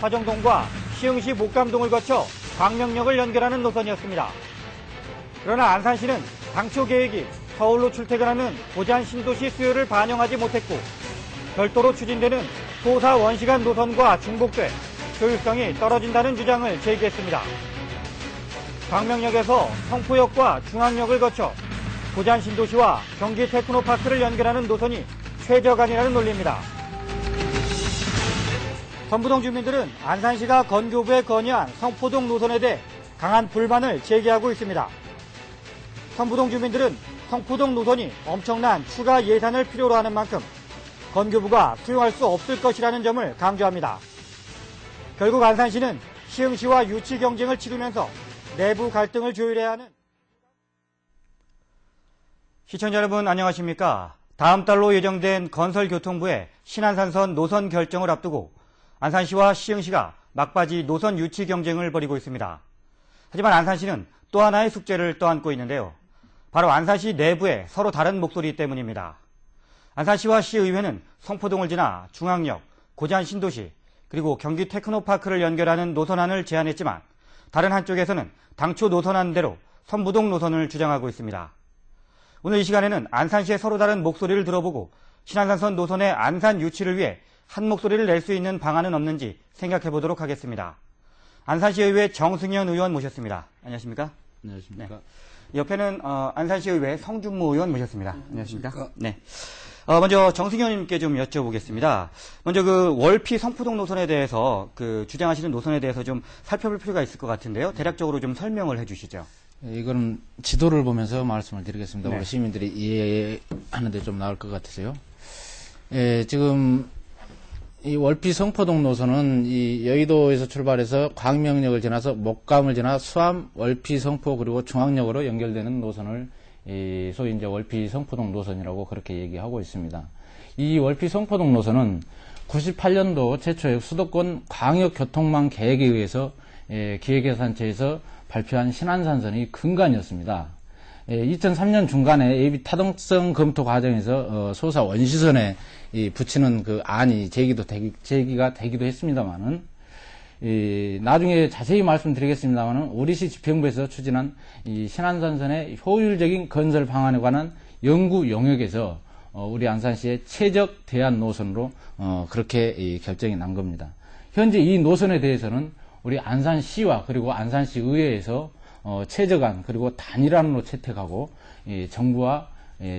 화정동과 시흥시 목감동을 거쳐 광명역을 연결하는 노선이었습니다. 그러나 안산시는 당초 계획이 서울로 출퇴근하는 고잔 신도시 수요를 반영하지 못했고 별도로 추진되는 소사 원시간 노선과 중복돼 효율성이 떨어진다는 주장을 제기했습니다. 광명역에서 성포역과 중앙역을 거쳐 고잔 신도시와 경기 테크노파크를 연결하는 노선이 최저간이라는 논리입니다. 선부동 주민들은 안산시가 건교부에 건의한 성포동 노선에 대해 강한 불만을 제기하고 있습니다. 선부동 주민들은 성포동 노선이 엄청난 추가 예산을 필요로 하는 만큼 건교부가 수용할 수 없을 것이라는 점을 강조합니다. 결국 안산시는 시흥시와 유치 경쟁을 치르면서 내부 갈등을 조율해야 하는. 시청자 여러분 안녕하십니까? 다음 달로 예정된 건설교통부의 신안산선 노선 결정을 앞두고 안산시와 시흥시가 막바지 노선 유치 경쟁을 벌이고 있습니다. 하지만 안산시는 또 하나의 숙제를 떠안고 있는데요. 바로 안산시 내부의 서로 다른 목소리 때문입니다. 안산시와 시의회는 성포동을 지나 중앙역, 고잔 신도시, 그리고 경기 테크노파크를 연결하는 노선안을 제안했지만 다른 한쪽에서는 당초 노선안대로 선부동 노선을 주장하고 있습니다. 오늘 이 시간에는 안산시의 서로 다른 목소리를 들어보고 신안산선 노선의 안산 유치를 위해 한 목소리를 낼 수 있는 방안은 없는지 생각해 보도록 하겠습니다. 안산시의회 정승현 의원 모셨습니다. 안녕하십니까? 안녕하십니까? 네. 옆에는 안산시의회 성준모 의원 모셨습니다. 안녕하십니까? 네. 먼저 정승현 님께 좀 여쭤보겠습니다. 먼저 그 월피 성포동 노선에 대해서 주장하시는 노선에 대해서 좀 살펴볼 필요가 있을 것 같은데요. 대략적으로 좀 설명을 해 주시죠. 이거는 지도를 보면서 말씀을 드리겠습니다. 네. 우리 시민들이 이해하는데 좀 나을 것 같으세요. 지금 이 월피 성포동 노선은 이 여의도에서 출발해서 광명역을 지나서 목감을 지나 수암, 월피, 성포 그리고 중앙역으로 연결되는 노선을 소위 이제 월피 성포동 노선이라고 그렇게 얘기하고 있습니다. 이 월피 성포동 노선은 98년도 최초의 수도권 광역교통망 계획에 의해서 기획예산처에서 발표한 신안산선의 근간이었습니다. 2003년 중간에 예비 타당성 검토 과정에서 소사 원시선에 붙이는 그 안이 제기가 되기도 했습니다만은 나중에 자세히 말씀드리겠습니다만은 우리시 집행부에서 추진한 이 신안산선의 효율적인 건설 방안에 관한 연구 영역에서 우리 안산시의 최적 대안 노선으로 그렇게 결정이 난 겁니다. 현재 이 노선에 대해서는 우리 안산시와 그리고 안산시 의회에서 최저간 그리고 단일안으로 채택하고 정부와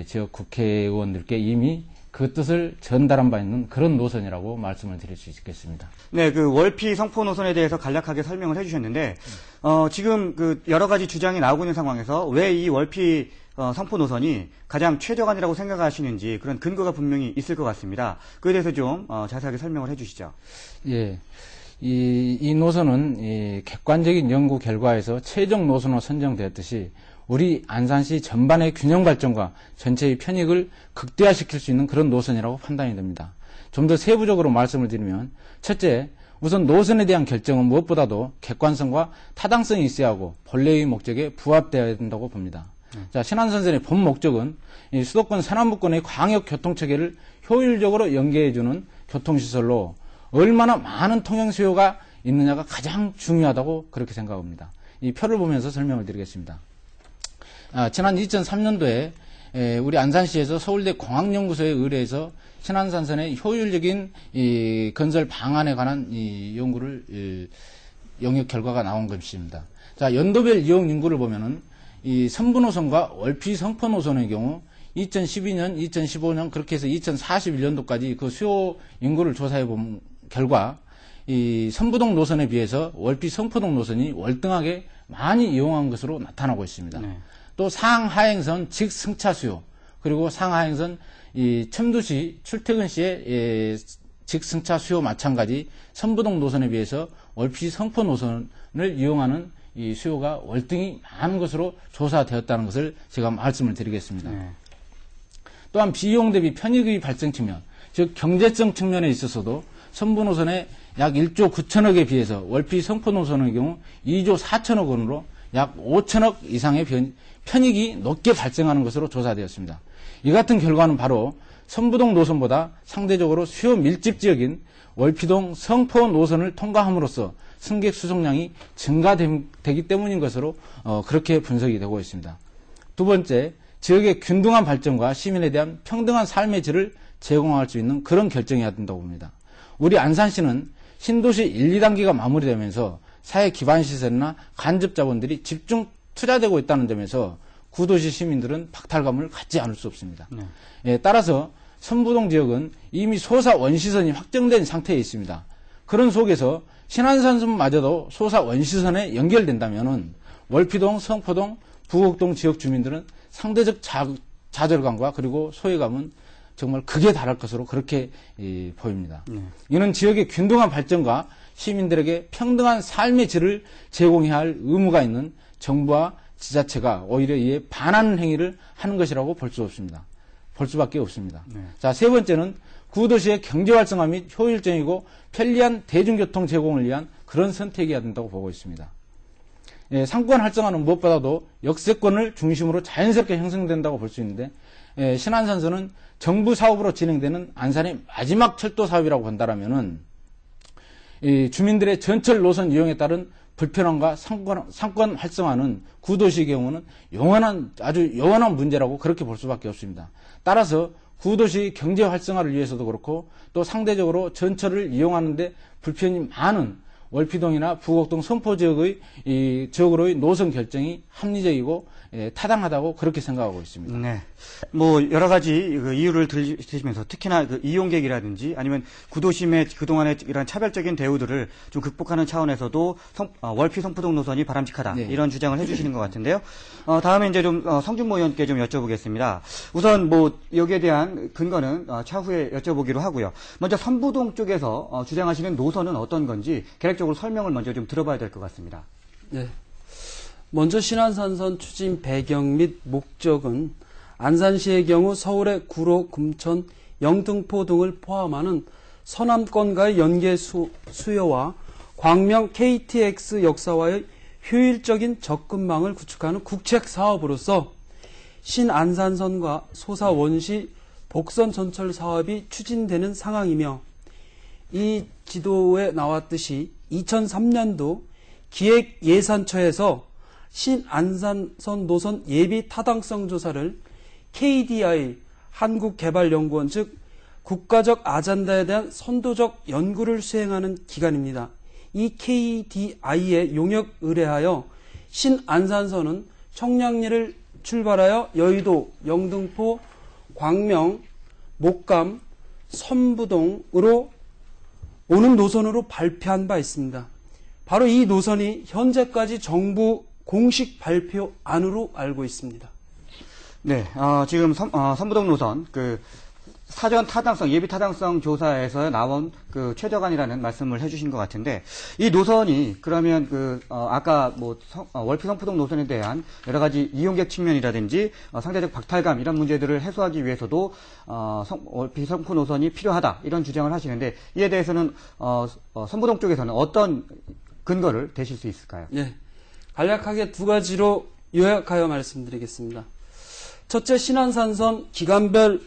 지역 국회의원들께 이미 그 뜻을 전달한 바 있는 그런 노선이라고 말씀을 드릴 수 있겠습니다. 네, 그 월피 성포 노선에 대해서 간략하게 설명을 해주셨는데 지금 그 여러 가지 주장이 나오고 있는 상황에서 왜 이 월피 성포 노선이 가장 최저간이라고 생각하시는지 그런 근거가 분명히 있을 것 같습니다. 그에 대해서 좀 자세하게 설명을 해주시죠. 예. 이 노선은 객관적인 연구 결과에서 최종 노선으로 선정되었듯이 우리 안산시 전반의 균형 발전과 전체의 편익을 극대화시킬 수 있는 그런 노선이라고 판단이 됩니다. 좀 더 세부적으로 말씀을 드리면 첫째, 우선 노선에 대한 결정은 무엇보다도 객관성과 타당성이 있어야 하고 본래의 목적에 부합되어야 된다고 봅니다. 자, 신안선선의 본 목적은 이 수도권 서남부권의 광역교통체계를 효율적으로 연계해주는 교통시설로 얼마나 많은 통행 수요가 있느냐가 가장 중요하다고 그렇게 생각합니다. 이 표를 보면서 설명을 드리겠습니다. 지난 2003년도에 우리 안산시에서 서울대 공학연구소에 의뢰해서 신안산선의 효율적인 이 건설 방안에 관한 이 연구를 영역 결과가 나온 것입니다. 자, 연도별 이용 인구를 보면은 이 선부노선과 월피 성포 노선의 경우 2012년, 2015년 그렇게 해서 2041년도까지 그 수요 인구를 조사해 본 결과 이 선부동 노선에 비해서 월피 성포동 노선이 월등하게 많이 이용한 것으로 나타나고 있습니다. 네. 또 상하행선 직승차 수요 그리고 상하행선 이 첨도시 출퇴근 시에 직승차 수요 마찬가지 선부동 노선에 비해서 월피 성포 노선을 이용하는 이 수요가 월등히 많은 것으로 조사되었다는 것을 제가 말씀을 드리겠습니다. 네. 또한 비용 대비 편익의 발생 측면, 즉 경제성 측면에 있어서도 선부 노선의 약 1조 9천억에 비해서 월피 성포 노선의 경우 2조 4천억 원으로 약 5천억 이상의 편익이 높게 발생하는 것으로 조사되었습니다. 이 같은 결과는 바로 선부동 노선보다 상대적으로 수요 밀집 지역인 월피동 성포 노선을 통과함으로써 승객 수송량이 증가되기 때문인 것으로 그렇게 분석이 되고 있습니다. 두 번째, 지역의 균등한 발전과 시민에 대한 평등한 삶의 질을 제공할 수 있는 그런 결정이어야 된다고 봅니다. 우리 안산시는 신도시 1, 2단계가 마무리되면서 사회 기반 시설이나 간접 자본들이 집중 투자되고 있다는 점에서 구도시 시민들은 박탈감을 갖지 않을 수 없습니다. 따라서 선부동 지역은 이미 소사 원시선이 확정된 상태에 있습니다. 그런 속에서 신안산선마저도 소사 원시선에 연결된다면 월피동, 성포동, 부곡동 지역 주민들은 상대적 좌절감과 그리고 소외감은 정말 극에 달할 것으로 그렇게 보입니다. 이는 지역의 균등한 발전과 시민들에게 평등한 삶의 질을 제공해야 할 의무가 있는 정부와 지자체가 오히려 이에 반하는 행위를 하는 것이라고 볼 수밖에 없습니다. 자, 세 번째는 구도시의 경제 활성화 및 효율적이고 편리한 대중교통 제공을 위한 그런 선택이어야 된다고 보고 있습니다. 상권 활성화는 무엇보다도 역세권을 중심으로 자연스럽게 형성된다고 볼 수 있는데 신안산선은 정부 사업으로 진행되는 안산의 마지막 철도 사업이라고 본다라면은 주민들의 전철 노선 이용에 따른 불편함과 상권 활성화는 구도시의 경우는 아주 영원한 문제라고 그렇게 볼 수밖에 없습니다. 따라서 구도시 경제 활성화를 위해서도 그렇고 또 상대적으로 전철을 이용하는데 불편이 많은 월피동이나 부곡동 선포 지역으로의 노선 결정이 합리적이고 타당하다고 그렇게 생각하고 있습니다. 네. 뭐 여러 가지 그 이유를 들으시면서 특히나 그 이용객이라든지 아니면 구도심의 그동안의 이런 차별적인 대우들을 좀 극복하는 차원에서도 월피 성포동 노선이 바람직하다. 네. 이런 주장을 해주시는 것 같은데요. 다음에 이제 좀 성준모 의원께 좀 여쭤보겠습니다. 우선 뭐 여기에 대한 근거는 차후에 여쭤보기로 하고요. 먼저 선부동 쪽에서 주장하시는 노선은 어떤 건지 계획적으로 설명을 먼저 좀 들어봐야 될 것 같습니다. 네. 먼저 신안산선 추진 배경 및 목적은 안산시의 경우 서울의 구로, 금천, 영등포 등을 포함하는 서남권과의 연계 수요와 광명 KTX 역사와의 효율적인 접근망을 구축하는 국책 사업으로서 신안산선과 소사 원시 복선 전철 사업이 추진되는 상황이며 이 지도에 나왔듯이 2003년도 기획예산처에서 신안산선 노선 예비 타당성 조사를 KDI 한국개발연구원 즉 국가적 아젠다에 대한 선도적 연구를 수행하는 기관입니다. 이 KDI에 용역 의뢰하여 신안산선은 청량리를 출발하여 여의도, 영등포, 광명, 목감, 선부동으로 오는 노선으로 발표한 바 있습니다. 바로 이 노선이 현재까지 정부 공식 발표안으로 알고 있습니다. 네, 지금 선부동 노선 그 사전 타당성, 예비 타당성 조사에서 나온 그 최저간이라는 말씀을 해주신 것 같은데 이 노선이 그러면 아까 뭐 월피 성포동 노선에 대한 여러 가지 이용객 측면이라든지 상대적 박탈감 이런 문제들을 해소하기 위해서도 월피 성포 노선이 필요하다 이런 주장을 하시는데 이에 대해서는 선부동 쪽에서는 어떤 근거를 대실 수 있을까요? 네, 간략하게 두 가지로 요약하여 말씀드리겠습니다. 첫째, 신안산선 기간별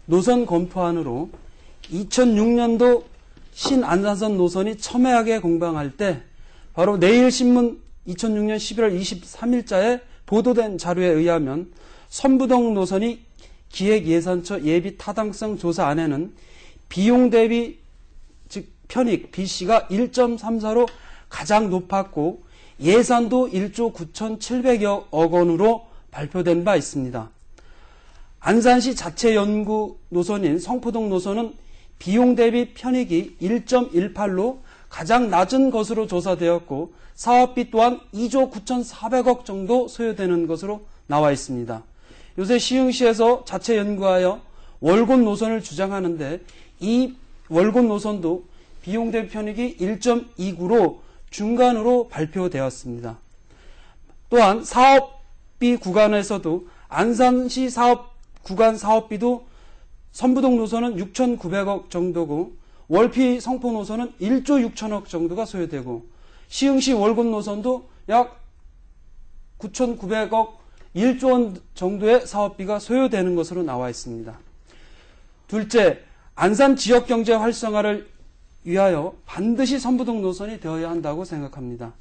노선 검토안으로 2006년도 신안산선 노선이 첨예하게 공방할 때 바로 내일신문 2006년 11월 23일자에 보도된 자료에 의하면 선부동 노선이 기획예산처 예비 타당성 조사안에는 비용 대비 즉 편익 BC가 1.34로 가장 높았고 예산도 1조 9,700여 원으로 발표된 바 있습니다. 안산시 자체 연구 노선인 성포동 노선은 비용 대비 편익이 1.18로 가장 낮은 것으로 조사되었고 사업비 또한 2조 9,400억 정도 소요되는 것으로 나와 있습니다. 요새 시흥시에서 자체 연구하여 월곶 노선을 주장하는데 이 월곶 노선도 비용 대비 편익이 1.29로 중간으로 발표되었습니다. 또한 사업비 구간에서도 안산시 사업 구간 사업비도 선부동 노선은 6,900억 정도고 월피 성포 노선은 1조 6천억 정도가 소요되고 시흥시 월곶 노선도 약 9,900억 1조 원 정도의 사업비가 소요되는 것으로 나와 있습니다. 둘째, 안산 지역 경제 활성화를 위하여 반드시 선부동 노선이 되어야 한다고 생각합니다.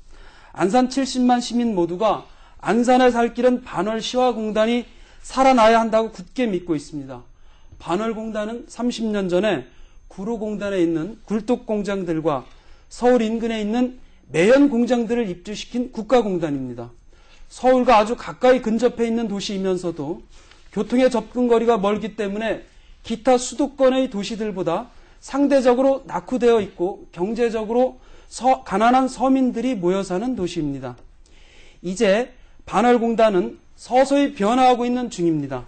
안산 70만 시민 모두가 안산에 살 길은 반월시화공단이 살아나야 한다고 굳게 믿고 있습니다. 반월공단은 30년 전에 구로공단에 있는 굴뚝공장들과 서울 인근에 있는 매연 공장들을 입주시킨 국가공단입니다. 서울과 아주 가까이 근접해 있는 도시이면서도 교통의 접근거리가 멀기 때문에 기타 수도권의 도시들보다 상대적으로 낙후되어 있고 경제적으로 가난한 서민들이 모여 사는 도시입니다. 이제 반월공단은 서서히 변화하고 있는 중입니다.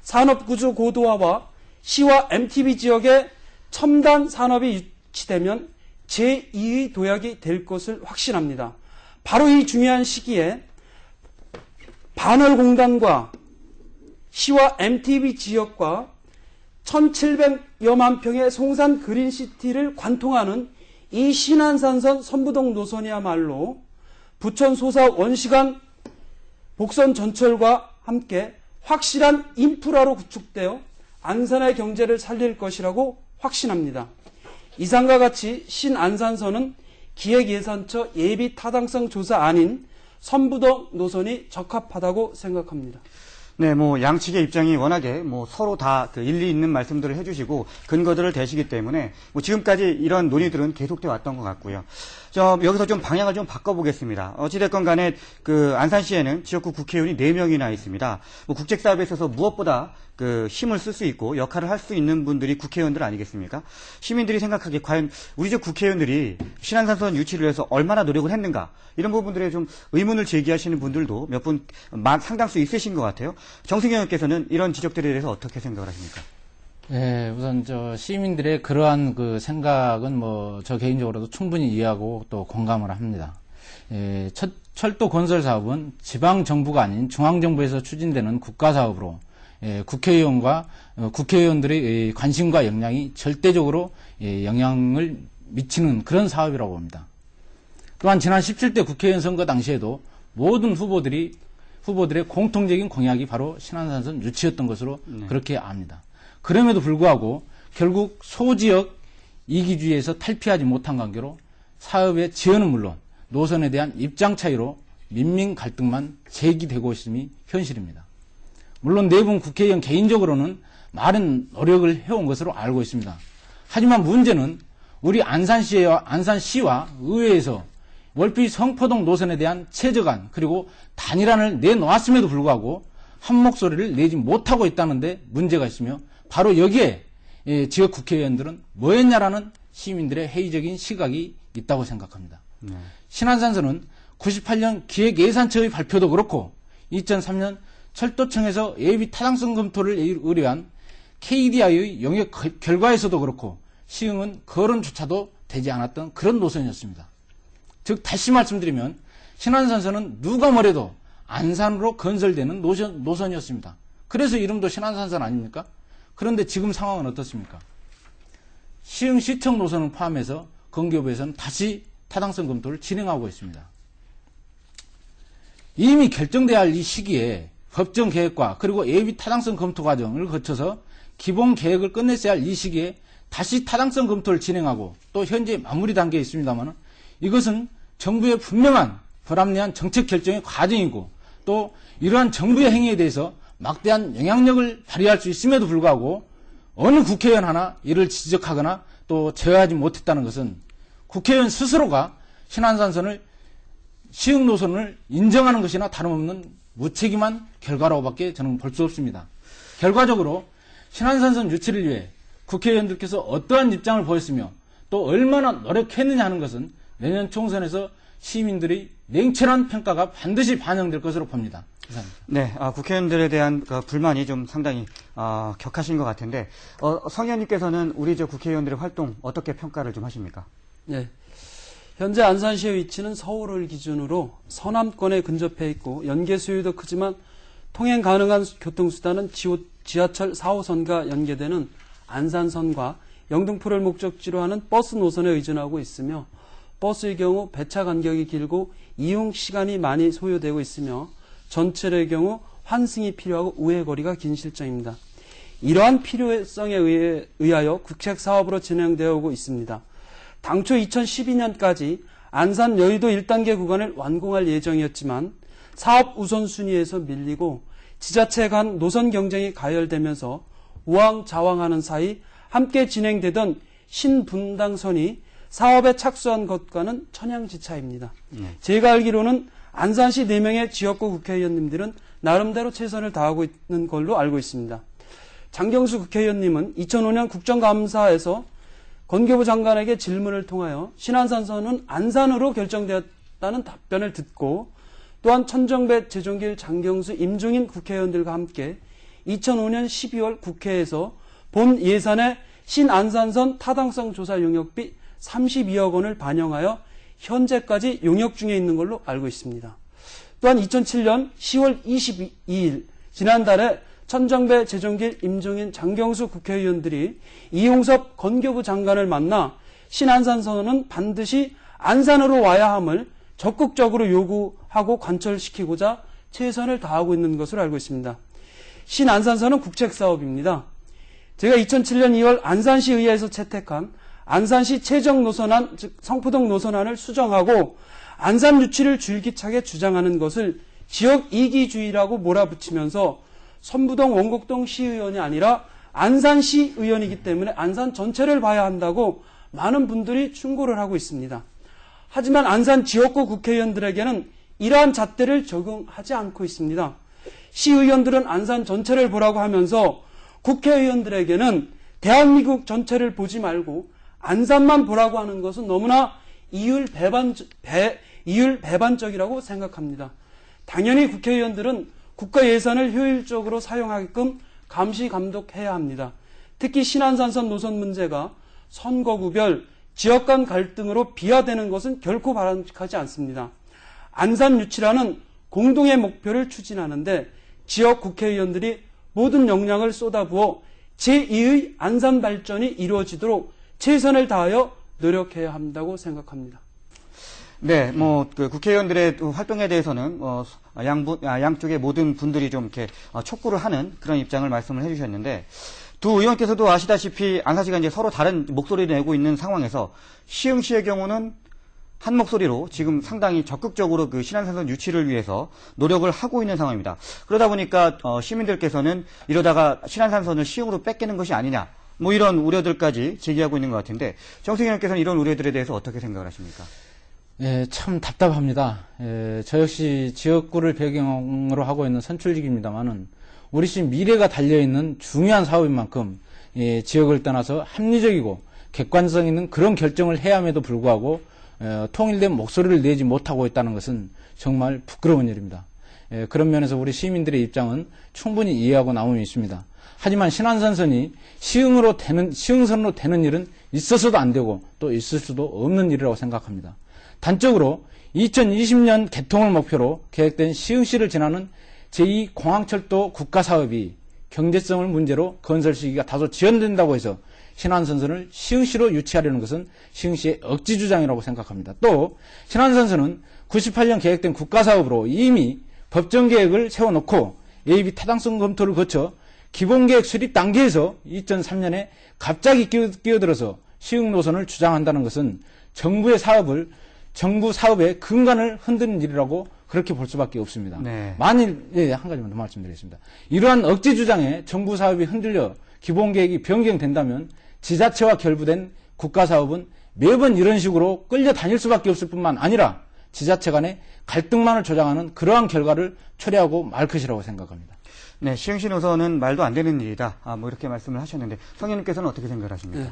산업구조 고도화와 시와 MTB 지역에 첨단 산업이 유치되면 제2의 도약이 될 것을 확신합니다. 바로 이 중요한 시기에 반월공단과 시와 MTB 지역과 1,700여만 평의 송산 그린시티를 관통하는 이 신안산선 선부동 노선이야말로 부천 소사 원시간 복선 전철과 함께 확실한 인프라로 구축되어 안산의 경제를 살릴 것이라고 확신합니다. 이상과 같이 신안산선은 기획예산처 예비 타당성 조사 아닌 선부동 노선이 적합하다고 생각합니다. 네, 양측의 입장이 워낙에 서로 다 일리 있는 말씀들을 해주시고 근거들을 대시기 때문에 지금까지 이런 논의들은 계속돼 왔던 것 같고요. 여기서 좀 방향을 좀 바꿔보겠습니다. 어찌됐건 간에 안산시에는 지역구 국회의원이 4명이나 있습니다. 국책사업에 있어서 무엇보다 힘을 쓸 수 있고 역할을 할 수 있는 분들이 국회의원들 아니겠습니까? 시민들이 생각하기에 과연 우리 집 국회의원들이 신안산선 유치를 위해서 얼마나 노력을 했는가? 이런 부분들에 좀 의문을 제기하시는 분들도 몇 분 상당수 있으신 것 같아요. 정승경 의원께서는 이런 지적들에 대해서 어떻게 생각을 하십니까? 네, 우선 시민들의 그러한 생각은 저 개인적으로도 충분히 이해하고 또 공감을 합니다. 철도 건설 사업은 지방 정부가 아닌 중앙 정부에서 추진되는 국가 사업으로 국회의원들의 관심과 역량이 절대적으로 영향을 미치는 그런 사업이라고 봅니다. 또한 지난 17대 국회의원 선거 당시에도 모든 후보들의 공통적인 공약이 바로 신안산선 유치였던 것으로 그렇게 압니다. 그럼에도 불구하고 결국 소지역 이기주의에서 탈피하지 못한 관계로 사업의 지연은 물론 노선에 대한 입장 차이로 민민 갈등만 제기되고 있음이 현실입니다. 물론 네 분 국회의원 개인적으로는 많은 노력을 해온 것으로 알고 있습니다. 하지만 문제는 우리 안산시와 의회에서 월피 성포동 노선에 대한 최저간 그리고 단일안을 내놓았음에도 불구하고 한 목소리를 내지 못하고 있다는데 문제가 있으며 바로 여기에 지역 국회의원들은 뭐했냐라는 시민들의 회의적인 시각이 있다고 생각합니다. 신안산선은 98년 기획예산처의 발표도 그렇고 2003년 철도청에서 예비 타당성 검토를 의뢰한 KDI의 영역 결과에서도 그렇고 시흥은 거론조차도 되지 않았던 그런 노선이었습니다. 즉 다시 말씀드리면 신안산선은 누가 뭐래도 안산으로 건설되는 노선이었습니다. 그래서 이름도 신안산선 아닙니까? 그런데 지금 상황은 어떻습니까? 시흥시청 노선을 포함해서 건교부에서는 다시 타당성 검토를 진행하고 있습니다. 이미 결정돼야 할 이 시기에 법정 계획과 그리고 예비 타당성 검토 과정을 거쳐서 기본 계획을 끝냈어야 할 이 시기에 다시 타당성 검토를 진행하고 또 현재 마무리 단계에 있습니다만 이것은 정부의 분명한 불합리한 정책 결정의 과정이고 또 이러한 정부의 행위에 대해서 막대한 영향력을 발휘할 수 있음에도 불구하고 어느 국회의원 하나 이를 지적하거나 또 제어하지 못했다는 것은 국회의원 스스로가 신안산선을 시흥 노선을 인정하는 것이나 다름없는 무책임한 결과라고밖에 저는 볼 수 없습니다. 결과적으로 신안산선 유치를 위해 국회의원들께서 어떠한 입장을 보였으며 또 얼마나 노력했느냐 하는 것은 내년 총선에서 시민들의 냉철한 평가가 반드시 반영될 것으로 봅니다. 감사합니다. 네, 국회의원들에 대한 불만이 좀 상당히 격하신 것 같은데 성 의원님께서는 우리 국회의원들의 활동 어떻게 평가를 좀 하십니까? 네, 현재 안산시의 위치는 서울을 기준으로 서남권에 근접해 있고 연계 수요도 크지만 통행 가능한 교통수단은 지하철 4호선과 연계되는 안산선과 영등포를 목적지로 하는 버스 노선에 의존하고 있으며 버스의 경우 배차 간격이 길고 이용 시간이 많이 소요되고 있으며 전철의 경우 환승이 필요하고 우회 거리가 긴 실정입니다. 이러한 필요성에 의하여 국책 사업으로 진행되어 오고 있습니다. 당초 2012년까지 안산 여의도 1단계 구간을 완공할 예정이었지만 사업 우선순위에서 밀리고 지자체 간 노선 경쟁이 가열되면서 우왕좌왕하는 사이 함께 진행되던 신분당선이 사업에 착수한 것과는 천양지차입니다. 제가 알기로는 안산시 4명의 지역구 국회의원님들은 나름대로 최선을 다하고 있는 걸로 알고 있습니다. 장경수 국회의원님은 2005년 국정감사에서 건교부 장관에게 질문을 통하여 신안산선은 안산으로 결정되었다는 답변을 듣고 또한 천정배, 재종길, 장경수, 임종인 국회의원들과 함께 2005년 12월 국회에서 본 예산에 신안산선 타당성 조사 용역비 32억 원을 반영하여 현재까지 용역 중에 있는 걸로 알고 있습니다. 또한 2007년 10월 22일 지난달에 천정배, 재종길, 임종인, 장경수 국회의원들이 이용섭 건교부 장관을 만나 신안산선은 반드시 안산으로 와야 함을 적극적으로 요구하고 관철시키고자 최선을 다하고 있는 것으로 알고 있습니다. 신안산선은 국책사업입니다. 제가 2007년 2월 안산시의회에서 채택한 안산시 최정노선안, 즉 성포동 노선안을 수정하고 안산 유치를 줄기차게 주장하는 것을 지역 이기주의라고 몰아붙이면서 선부동 원곡동 시의원이 아니라 안산시 의원이기 때문에 안산 전체를 봐야 한다고 많은 분들이 충고를 하고 있습니다. 하지만 안산 지역구 국회의원들에게는 이러한 잣대를 적용하지 않고 있습니다. 시의원들은 안산 전체를 보라고 하면서 국회의원들에게는 대한민국 전체를 보지 말고 안산만 보라고 하는 것은 너무나 이율 배반적이라고 생각합니다. 당연히 국회의원들은 국가 예산을 효율적으로 사용하게끔 감시 감독해야 합니다. 특히 신안산선 노선 문제가 선거구별 지역 간 갈등으로 비화되는 것은 결코 바람직하지 않습니다. 안산 유치라는 공동의 목표를 추진하는데 지역 국회의원들이 모든 역량을 쏟아부어 제2의 안산 발전이 이루어지도록 최선을 다하여 노력해야 한다고 생각합니다. 네, 그 국회의원들의 활동에 대해서는 양쪽의 모든 분들이 좀 이렇게 촉구를 하는 그런 입장을 말씀을 해주셨는데, 두 의원께서도 아시다시피 안산시가 이제 서로 다른 목소리를 내고 있는 상황에서 시흥시의 경우는 한 목소리로 지금 상당히 적극적으로 그 신안산선 유치를 위해서 노력을 하고 있는 상황입니다. 그러다 보니까 시민들께서는 이러다가 신안산선을 시흥으로 뺏기는 것이 아니냐, 이런 우려들까지 제기하고 있는 것 같은데, 정승희 의원께서는 이런 우려들에 대해서 어떻게 생각을 하십니까? 예, 참 답답합니다. 저 역시 지역구를 배경으로 하고 있는 선출직입니다만은 우리 시 미래가 달려있는 중요한 사업인 만큼 지역을 떠나서 합리적이고 객관성 있는 그런 결정을 해야 함에도 불구하고 통일된 목소리를 내지 못하고 있다는 것은 정말 부끄러운 일입니다. 그런 면에서 우리 시민들의 입장은 충분히 이해하고 나옴이 있습니다. 하지만 신안산선이 시흥선으로 되는 일은 있어서도 안 되고 또 있을 수도 없는 일이라고 생각합니다. 단적으로 2020년 개통을 목표로 계획된 시흥시를 지나는 제2공항철도 국가사업이 경제성을 문제로 건설 시기가 다소 지연된다고 해서 신안선선을 시흥시로 유치하려는 것은 시흥시의 억지주장이라고 생각합니다. 또 신안선선은 98년 계획된 국가사업으로 이미 법정계획을 세워놓고 예비 타당성 검토를 거쳐 기본계획 수립 단계에서 2003년에 갑자기 끼어들어서 시흥 노선을 주장한다는 것은 정부 사업의 근간을 흔드는 일이라고 그렇게 볼 수밖에 없습니다. 네. 만일, 한 가지만 더 말씀드리겠습니다. 이러한 억지 주장에 정부 사업이 흔들려 기본계획이 변경된다면 지자체와 결부된 국가사업은 매번 이런 식으로 끌려다닐 수밖에 없을 뿐만 아니라 지자체 간의 갈등만을 조장하는 그러한 결과를 초래하고 말 것이라고 생각합니다. 네, 시흥시 노선은 말도 안 되는 일이다. 이렇게 말씀을 하셨는데, 성현님께서는 어떻게 생각하십니까? 네.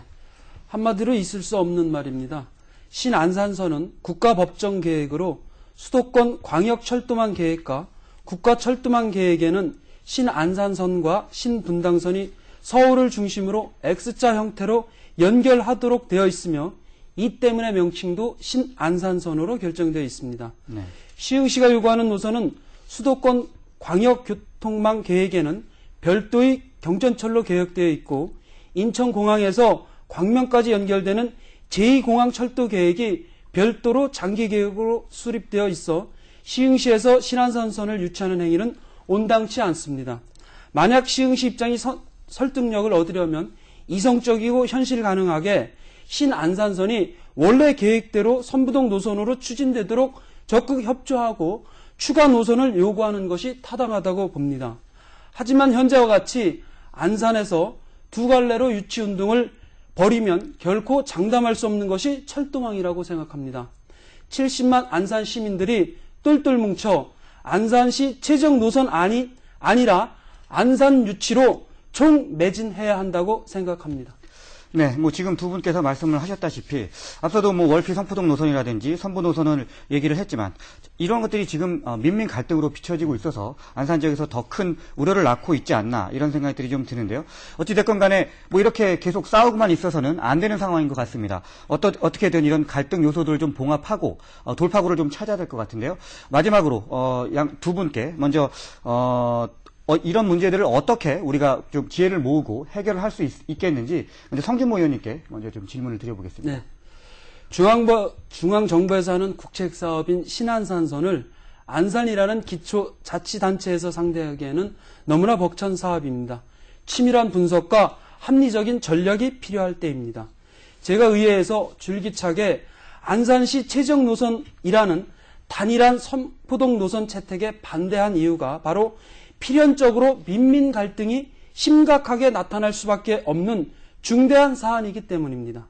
한마디로 있을 수 없는 말입니다. 신안산선은 국가법정 계획으로 수도권 광역철도망 계획과 국가철도망 계획에는 신안산선과 신분당선이 서울을 중심으로 X자 형태로 연결하도록 되어 있으며 이 때문에 명칭도 신안산선으로 결정되어 있습니다. 네. 시흥시가 요구하는 노선은 수도권 광역교통망 계획에는 별도의 경전철로 계획되어 있고 인천공항에서 광명까지 연결되는 제2공항철도 계획이 별도로 장기 계획으로 수립되어 있어 시흥시에서 신안산선을 유치하는 행위는 온당치 않습니다. 만약 시흥시 입장이 설득력을 얻으려면 이성적이고 현실 가능하게 신안산선이 원래 계획대로 선부동 노선으로 추진되도록 적극 협조하고 추가 노선을 요구하는 것이 타당하다고 봅니다. 하지만 현재와 같이 안산에서 두 갈래로 유치운동을 벌이면 결코 장담할 수 없는 것이 철도망이라고 생각합니다. 70만 안산 시민들이 똘똘 뭉쳐 안산시 최적 노선 아니라 안산 유치로 총매진해야 한다고 생각합니다. 네, 지금 두 분께서 말씀을 하셨다시피 앞서도 월피 성포동 노선이라든지 선부 노선을 얘기를 했지만 이런 것들이 지금 민민 갈등으로 비춰지고 있어서 안산 지역에서 더 큰 우려를 낳고 있지 않나 이런 생각들이 좀 드는데요. 어찌됐건 간에 이렇게 계속 싸우고만 있어서는 안 되는 상황인 것 같습니다. 어떻게든 이런 갈등 요소들을 좀 봉합하고 돌파구를 좀 찾아야 될 것 같은데요. 마지막으로 양 두 분께 먼저 이런 문제들을 어떻게 우리가 좀 지혜를 모으고 해결을 할 수 있겠는지 먼저 성진모 의원님께 먼저 좀 질문을 드려보겠습니다. 네. 중앙정부에서 하는 국책사업인 신안산선을 안산이라는 기초자치단체에서 상대하기에는 너무나 벅찬 사업입니다. 치밀한 분석과 합리적인 전략이 필요할 때입니다. 제가 의회에서 줄기차게 안산시 최적 노선이라는 단일한 선포동 노선 채택에 반대한 이유가 바로 필연적으로 민민 갈등이 심각하게 나타날 수밖에 없는 중대한 사안이기 때문입니다.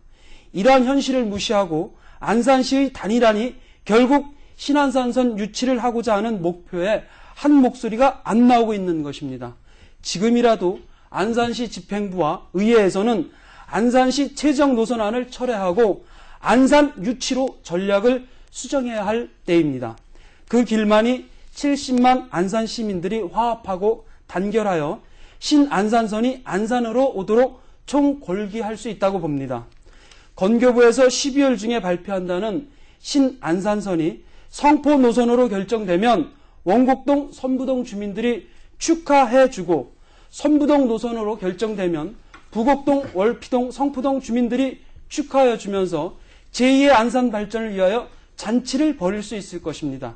이러한 현실을 무시하고 안산시의 단일안이 결국 신안산선 유치를 하고자 하는 목표에 한 목소리가 안 나오고 있는 것입니다. 지금이라도 안산시 집행부와 의회에서는 안산시 최적 노선안을 철회하고 안산 유치로 전략을 수정해야 할 때입니다. 그 길만이 70만 안산 시민들이 화합하고 단결하여 신안산선이 안산으로 오도록 총골기할 수 있다고 봅니다. 건교부에서 12월 중에 발표한다는 신안산선이 성포 노선으로 결정되면 원곡동, 선부동 주민들이 축하해주고 선부동 노선으로 결정되면 부곡동, 월피동, 성포동 주민들이 축하해주면서 제2의 안산 발전을 위하여 잔치를 벌일 수 있을 것입니다.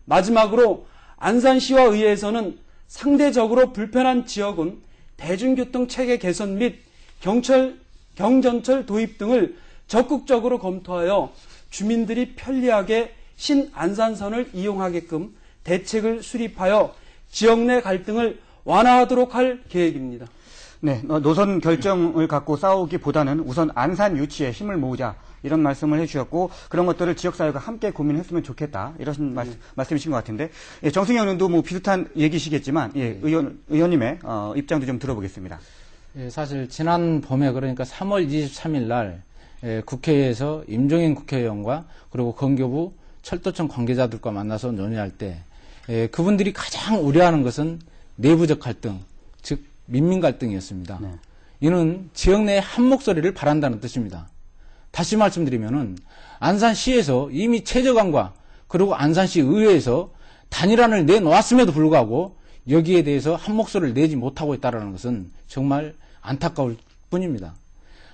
마지막으로 안산시와 의회에서는 상대적으로 불편한 지역은 대중교통 체계 개선 및 경전철 도입 등을 적극적으로 검토하여 주민들이 편리하게 신안산선을 이용하게끔 대책을 수립하여 지역 내 갈등을 완화하도록 할 계획입니다. 네, 노선 결정을 갖고 싸우기보다는 우선 안산 유치에 힘을 모으자 이런 말씀을 해주셨고 그런 것들을 지역사회가 함께 고민했으면 좋겠다 이런 말씀이신 것 같은데 정승영 의원도 비슷한 얘기시겠지만 의원님의 입장도 좀 들어보겠습니다. 사실 지난 봄에 그러니까 3월 23일 날 국회에서 임종인 국회의원과 그리고 건교부 철도청 관계자들과 만나서 논의할 때 그분들이 가장 우려하는 것은 내부적 갈등, 즉 민민 갈등이었습니다. 네. 이는 지역 내의 한 목소리를 바란다는 뜻입니다. 다시 말씀드리면은 안산시에서 이미 최저감과 그리고 안산시 의회에서 단일안을 내놓았음에도 불구하고 여기에 대해서 한 목소리를 내지 못하고 있다는 것은 정말 안타까울 뿐입니다.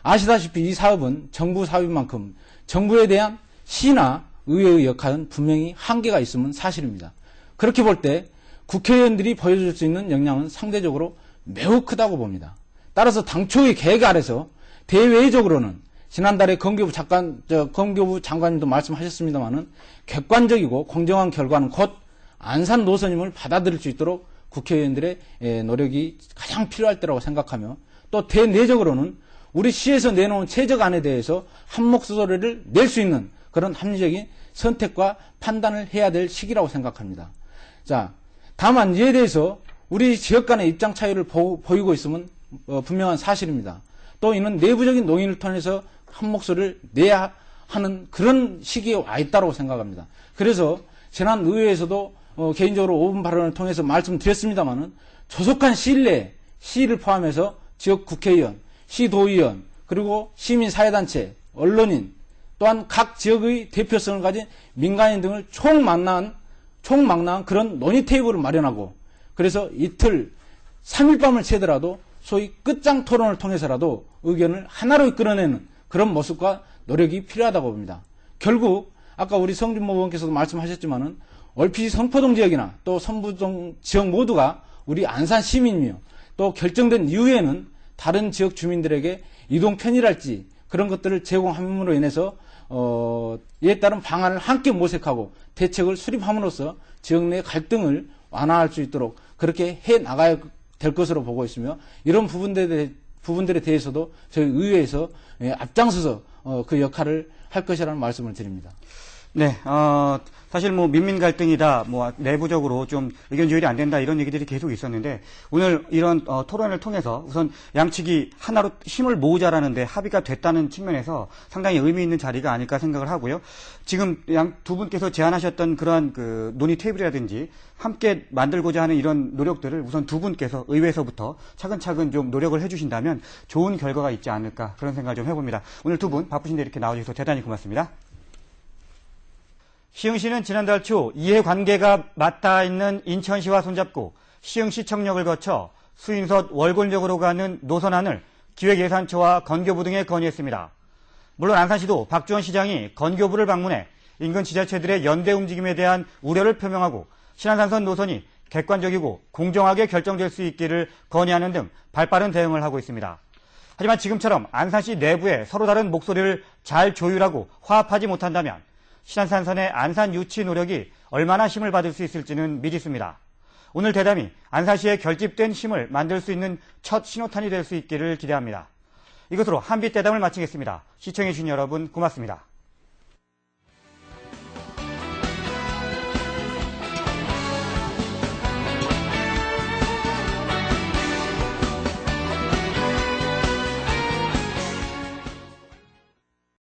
아시다시피 이 사업은 정부 사업인 만큼 정부에 대한 시나 의회의 역할은 분명히 한계가 있음은 사실입니다. 그렇게 볼 때 국회의원들이 보여줄 수 있는 역량은 상대적으로 매우 크다고 봅니다. 따라서 당초의 계획 아래서 대외적으로는 지난달에 건교부 장관님도 말씀하셨습니다만은 객관적이고 공정한 결과는 곧 안산 노선임을 받아들일 수 있도록 국회의원들의 노력이 가장 필요할 때라고 생각하며 또 대내적으로는 우리 시에서 내놓은 최저안에 대해서 한 목소리를 낼 수 있는 그런 합리적인 선택과 판단을 해야 될 시기라고 생각합니다. 자, 다만 이에 대해서 우리 지역 간의 입장 차이를 보이고 있으면 분명한 사실입니다. 또 이는 내부적인 논의를 통해서 한 목소리를 내야 하는 그런 시기에 와 있다고 생각합니다. 그래서 지난 의회에서도 개인적으로 5분 발언을 통해서 말씀드렸습니다마는 조속한 시일 내에 시를 포함해서 지역 국회의원, 시도의원, 그리고 시민사회단체, 언론인, 또한 각 지역의 대표성을 가진 민간인 등을 총망라한 그런 논의 테이블을 마련하고 그래서 이틀, 3일 밤을 새더라도 소위 끝장 토론을 통해서라도 의견을 하나로 이끌어내는 그런 모습과 노력이 필요하다고 봅니다. 결국 아까 우리 성준모 의원께서도 말씀하셨지만은 얼핏 성포동 지역이나 또 선부동 지역 모두가 우리 안산 시민이며 또 결정된 이후에는 다른 지역 주민들에게 이동 편의랄지 그런 것들을 제공함으로 인해서 이에 따른 방안을 함께 모색하고 대책을 수립함으로써 지역 내 갈등을 완화할 수 있도록 그렇게 해 나가야 될 것으로 보고 있으며 이런 부분들에 대해서도 저희 의회에서 앞장서서 그 역할을 할 것이라는 말씀을 드립니다. 네, 사실 뭐 민민 갈등이다, 뭐 내부적으로 좀 의견 조율이 안 된다 이런 얘기들이 계속 있었는데 오늘 이런 토론을 통해서 우선 양측이 하나로 힘을 모으자라는데 합의가 됐다는 측면에서 상당히 의미 있는 자리가 아닐까 생각을 하고요. 지금 양 두 분께서 제안하셨던 그러한 그 논의 테이블이라든지 함께 만들고자 하는 이런 노력들을 우선 두 분께서 의회에서부터 차근차근 좀 노력을 해주신다면 좋은 결과가 있지 않을까 그런 생각을 좀 해봅니다. 오늘 두 분 바쁘신데 이렇게 나와주셔서 대단히 고맙습니다. 시흥시는 지난달 초 이해관계가 맞닿아 있는 인천시와 손잡고 시흥시청역을 거쳐 수인선 월곤역으로 가는 노선안을 기획예산처와 건교부 등에 건의했습니다. 물론 안산시도 박주원 시장이 건교부를 방문해 인근 지자체들의 연대 움직임에 대한 우려를 표명하고 신안산선 노선이 객관적이고 공정하게 결정될 수 있기를 건의하는 등 발빠른 대응을 하고 있습니다. 하지만 지금처럼 안산시 내부에 서로 다른 목소리를 잘 조율하고 화합하지 못한다면 신안산선의 안산 유치 노력이 얼마나 힘을 받을 수 있을지는 미지수입니다. 오늘 대담이 안산시의 결집된 힘을 만들 수 있는 첫 신호탄이 될 수 있기를 기대합니다. 이것으로 한빛 대담을 마치겠습니다. 시청해주신 여러분 고맙습니다.